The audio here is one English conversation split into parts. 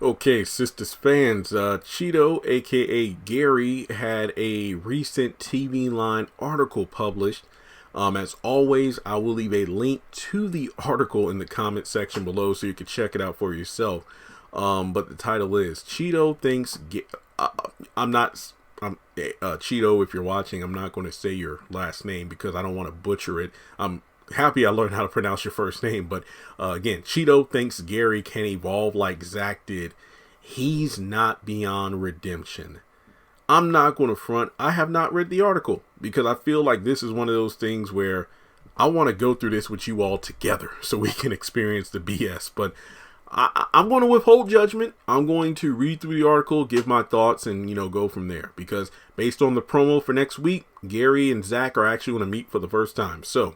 Okay, Sistas fans, Chido, aka Gary, had a recent TV Line article published. As always, I will leave a link to the article in the comment section below so you can check it out for yourself. But the title is Chido thinks. Chido. If you're watching, I'm not going to say your last name because I don't want to butcher it. I'm happy I learned how to pronounce your first name, but again, Chido thinks Gary can evolve like Zach did. He's not beyond redemption. I'm not going to front. I have not read the article because I feel like this is one of those things where I want to go through this with you all together so we can experience the BS. But I'm going to withhold judgment. I'm going to read through the article, give my thoughts, and, go from there. Because based on the promo for next week, Gary and Zach are actually going to meet for the first time. So,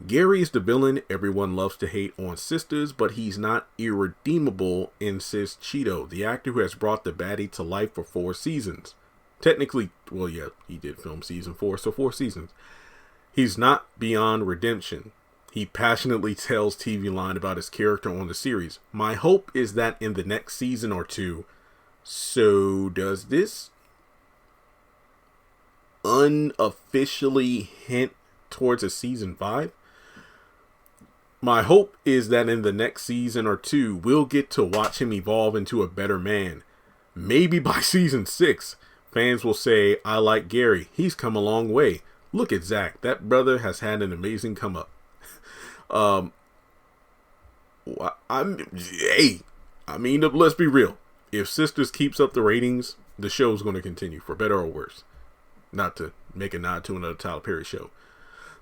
Gary is the villain everyone loves to hate on Sistas, but he's not irredeemable, insists Chido, the actor who has brought the baddie to life for 4 seasons. Technically, well, yeah, he did film season 4, so 4 seasons. He's not beyond redemption. He passionately tells TV Line about his character on the series. My hope is that in the next season or 2, so does this unofficially hint towards a season 5? My hope is that in the next season or 2, we'll get to watch him evolve into a better man. Maybe by season 6, fans will say, I like Gary. He's come a long way. Look at Zach. That brother has had an amazing come up. Let's be real. If Sistas keeps up the ratings, the show's going to continue, for better or worse. Not to make a nod to another Tyler Perry show.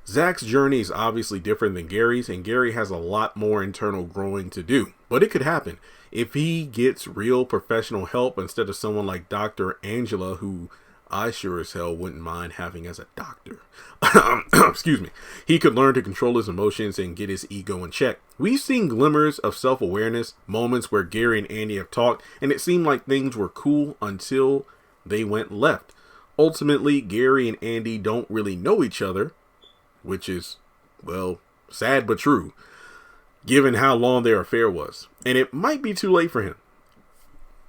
Zach's journey is obviously different than Gary's, and Gary has a lot more internal growing to do. But it could happen if he gets real professional help instead of someone like Dr. Angela, who I sure as hell wouldn't mind having as a doctor. Excuse me. He could learn to control his emotions and get his ego in check. We've seen glimmers of self-awareness, moments where Gary and Andi have talked, and it seemed like things were cool until they went left. Ultimately, Gary and Andi don't really know each other, which is, well, sad but true, given how long their affair was. And it might be too late for him.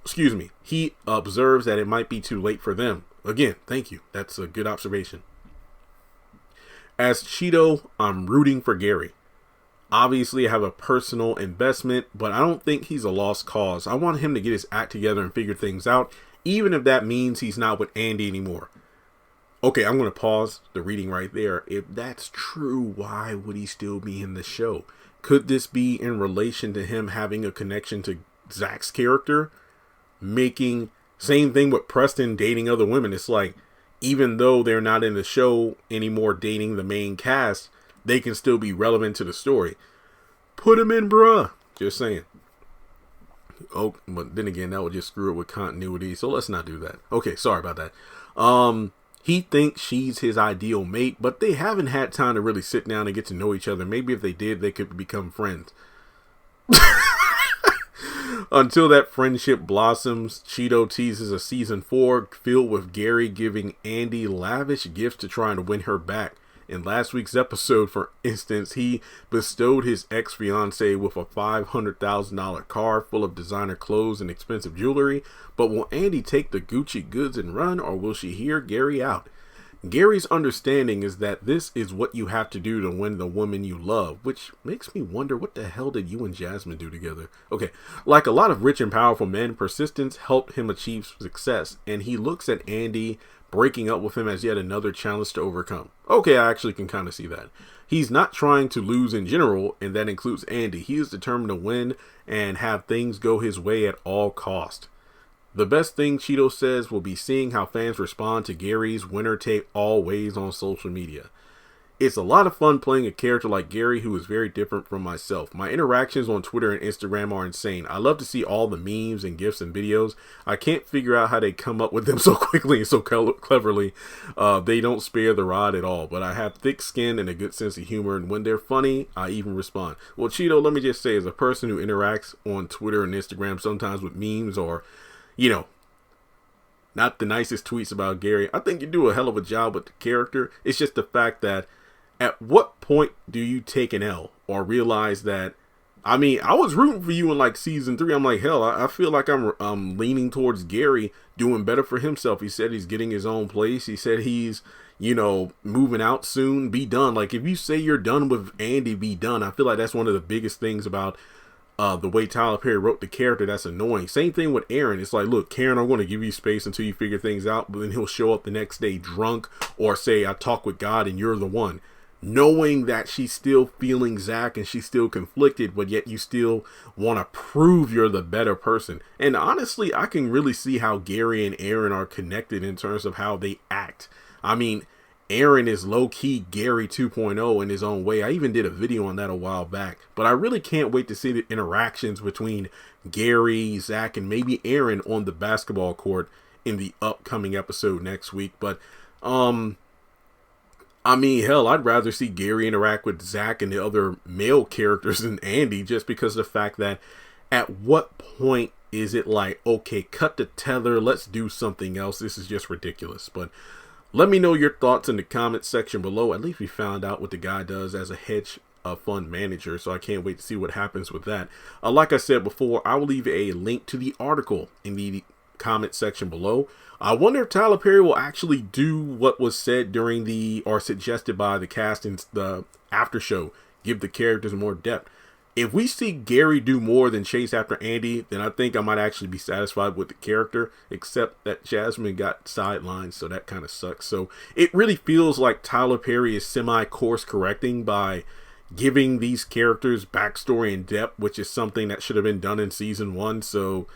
Excuse me. He observes that it might be too late for them. Again, thank you. That's a good observation. As Chido, I'm rooting for Gary. Obviously, I have a personal investment, but I don't think he's a lost cause. I want him to get his act together and figure things out, even if that means he's not with Andi anymore. Okay, I'm going to pause the reading right there. If that's true, why would he still be in the show? Could this be in relation to him having a connection to Zach's character? Same thing with Preston dating other women. It's like, even though they're not in the show anymore dating the main cast, they can still be relevant to the story. Put him in, bruh. Just saying. Oh, but then again, that would just screw it with continuity. So let's not do that. Okay, sorry about that. He thinks she's his ideal mate, but they haven't had time to really sit down and get to know each other. Maybe if they did, they could become friends. Until that friendship blossoms, Chido teases a season 4 filled with Gary giving Andi lavish gifts to try and win her back. In last week's episode, for instance, he bestowed his ex-fiancée with a $500,000 car full of designer clothes and expensive jewelry. But will Andi take the Gucci goods and run, or will she hear Gary out? Gary's understanding is that this is what you have to do to win the woman you love, which makes me wonder, what the hell did you and Jasmine do together? Okay, like a lot of rich and powerful men, persistence helped him achieve success, and he looks at Andi breaking up with him as yet another challenge to overcome. Okay, I actually can kind of see that. He's not trying to lose in general, and that includes Andi. He is determined to win and have things go his way at all cost. The best thing, Chido says, will be seeing how fans respond to Gary's winner take all ways on social media. It's a lot of fun playing a character like Gary, who is very different from myself. My interactions on Twitter and Instagram are insane. I love to see all the memes and GIFs and videos. I can't figure out how they come up with them so quickly and so cleverly. They don't spare the rod at all, but I have thick skin and a good sense of humor, and when they're funny, I even respond. Well, Chido, let me just say, as a person who interacts on Twitter and Instagram sometimes with memes or not the nicest tweets about Gary, I think you do a hell of a job with the character. It's just the fact that at what point do you take an L or realize that I mean, I was rooting for you in like season 3. I'm like, hell, I feel like I'm leaning towards Gary doing better for himself. He said he's getting his own place. He said he's, moving out soon. Be done. Like, if you say you're done with Andi, be done. I feel like that's one of the biggest things about the way Tyler Perry wrote the character that's annoying. Same thing with Aaron. It's like, look, Karen, I'm going to give you space until you figure things out, but then he'll show up the next day drunk or say, I talk with God and you're the one. Knowing that she's still feeling Zach and she's still conflicted, but yet you still want to prove you're the better person. And honestly, I can really see how Gary and Aaron are connected in terms of how they act. I mean, Aaron is low-key Gary 2.0 in his own way. I even did a video on that a while back. But I really can't wait to see the interactions between Gary, Zach, and maybe Aaron on the basketball court in the upcoming episode next week. But, I mean, hell, I'd rather see Gary interact with Zach and the other male characters than Andi, just because of the fact that at what point is it like, okay, cut the tether, let's do something else. This is just ridiculous. But let me know your thoughts in the comment section below. At least we found out what the guy does as a hedge fund manager, so I can't wait to see what happens with that. Like I said before, I will leave a link to the article in the comment section below. I wonder if Tyler Perry will actually do what was said or suggested by the cast in the after show, give the characters more depth. If we see Gary do more than chase after Andi, then I think I might actually be satisfied with the character, except that Jasmine got sidelined, so that kind of sucks. So it really feels like Tyler Perry is semi-course correcting by giving these characters backstory and depth, which is something that should have been done in season 1. So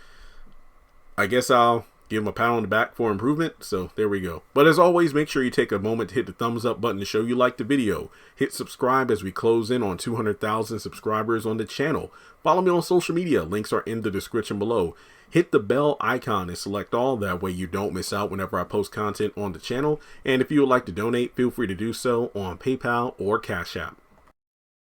I guess I'll give him a pat on the back for improvement. So there we go. But as always, make sure you take a moment to hit the thumbs up button to show you like the video. Hit subscribe as we close in on 200,000 subscribers on the channel. Follow me on social media. Links are in the description below. Hit the bell icon and select all. That way you don't miss out whenever I post content on the channel. And if you would like to donate, feel free to do so on PayPal or Cash App.